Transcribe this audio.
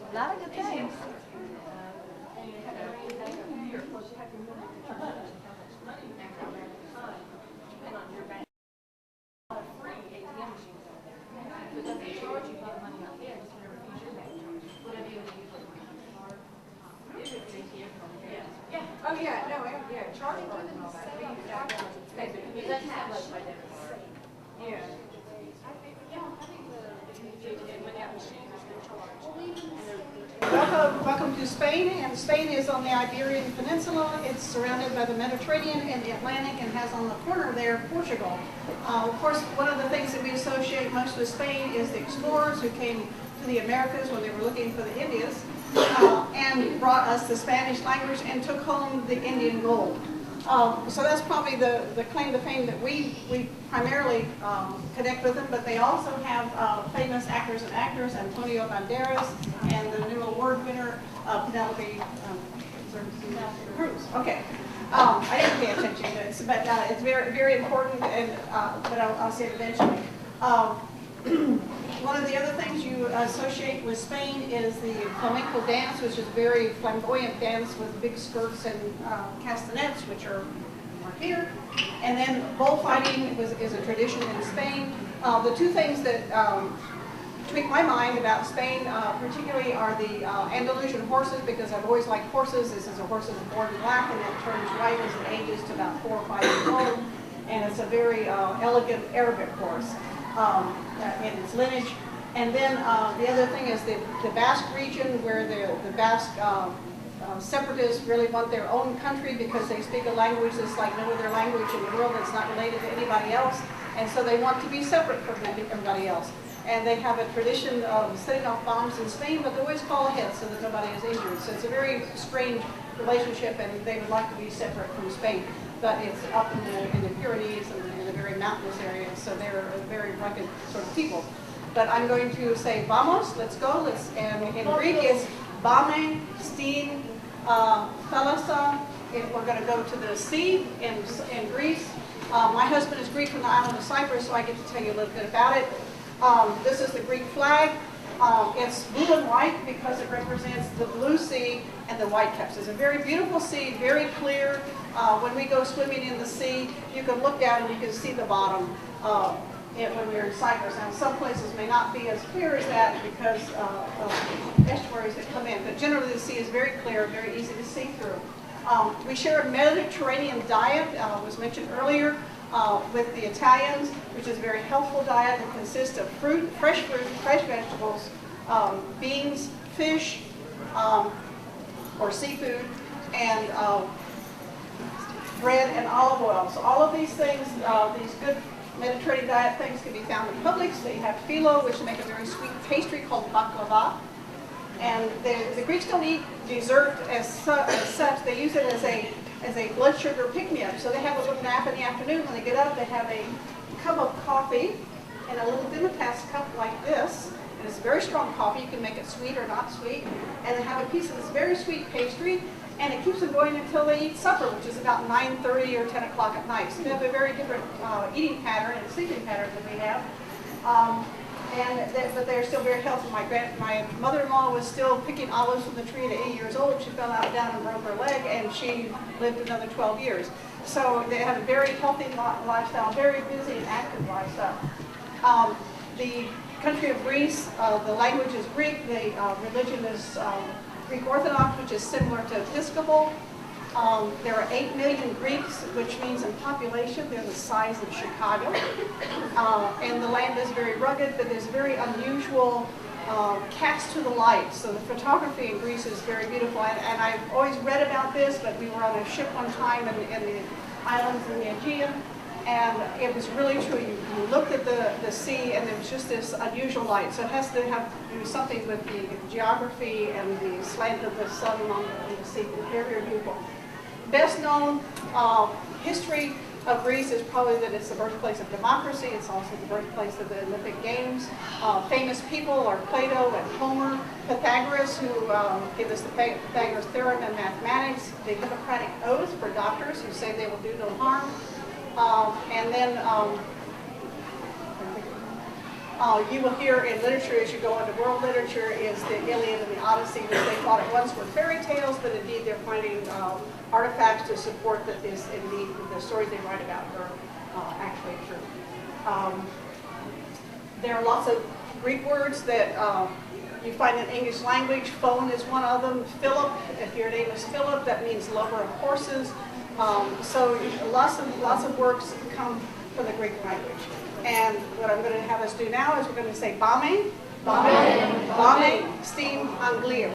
A lot of good things. Oh yeah, no, yeah, charging to them. It doesn't have like my debit card. Yeah. Welcome to Spain, and Spain is on the Iberian Peninsula. It's surrounded by the Mediterranean and the Atlantic, and has on the corner there Portugal. Of course, one of the things that we associate most with Spain is the explorers who came to the Americas when they were looking for the Indias, and brought us the Spanish language and took home the Indian gold. So that's probably the claim to fame that we primarily connect with them, but they also have famous actors and actors, Antonio Banderas, and the new award winner, Penelope Cruz. Okay. I didn't pay attention to this, but it's very, very important, and but I'll say it eventually. One of the other things you associate with Spain is the flamenco dance, which is a very flamboyant dance with big skirts and castanets, which are here. And then bullfighting is a tradition in Spain. The two things that tweak my mind about Spain particularly are the Andalusian horses, because I've always liked horses. This is a horse that's born black and then turns white as it ages to about 4 or 5 years old. And it's a very elegant Arabic horse. In its lineage. And then the other thing is the Basque region, where the Basque separatists really want their own country because they speak a language that's like no other language in the world that's not related to anybody else. And so they want to be separate from everybody else. And they have a tradition of setting off bombs in Spain, but they always call ahead so that nobody is injured. So it's a very strange relationship, and they would like to be separate from Spain. But it's up in the Pyrenees and in the very mountainous areas, so they're a very rugged sort of people. But I'm going to say vamos, let's go, and in Greek it's bame, stin, thalassa. We're going to go to the sea in Greece. My husband is Greek from the island of Cyprus, so I get to tell you a little bit about it. This is the Greek flag. It's blue and white because it represents the blue sea and the white caps. It's a very beautiful sea, very clear. When we go swimming in the sea, you can look down and you can see the bottom when we're in Cyprus. Now, some places may not be as clear as that because of estuaries that come in, but generally the sea is very clear, very easy to see through. We share a Mediterranean diet, was mentioned earlier, with the Italians, which is a very healthful diet that consists of fruit, fresh vegetables, beans, fish, or seafood, and bread and olive oil. So all of these things, these good Mediterranean diet things, can be found in Publix. They have phyllo, which make a very sweet pastry called baklava. And the Greeks don't eat dessert as such. They use it as a blood sugar pick-me-up. So they have a little nap in the afternoon. When they get up, they have a cup of coffee in a little Dimitas cup like this. And it's very strong coffee. You can make it sweet or not sweet. And they have a piece of this very sweet pastry. And it keeps them going until they eat supper, which is about 9:30 or 10 o'clock at night. So they have a very different eating pattern and sleeping pattern than we have. But they're still very healthy. My mother-in-law was still picking olives from the tree at 8 years old. She fell out down and broke her leg, and she lived another 12 years. So they have a very healthy lifestyle, very busy and active lifestyle. The country of Greece, the language is Greek. The religion is Greek Orthodox, which is similar to Episcopal. There are 8 million Greeks, which means in population they're the size of Chicago. And the land is very rugged, but there's a very unusual cast to the light. So the photography in Greece is very beautiful. And I've always read about this, but we were on a ship one time in the islands in the Aegean. And it was really true. You looked at the sea, and there was just this unusual light. So it has to do something with the geography and the slant of the sun on the sea. It's very, very beautiful. Best known history of Greece is probably that it's the birthplace of democracy. It's also the birthplace of the Olympic Games. Famous people are Plato and Homer, Pythagoras, who gave us the Pythagoras theorem in mathematics, the Hippocratic Oath for doctors who say they will do no harm. And then You will hear in literature, as you go into world literature, is the Iliad and the Odyssey, which they thought at once were fairy tales, but indeed they're finding artifacts to support that this, indeed, the stories they write about are actually true. There are lots of Greek words that you find in English language. Phone is one of them. Philip, if your name is Philip, that means lover of horses. So lots of words come from the Greek language. And what I'm going to have us do now is we're going to say bame, bame, bame, steam, anglio.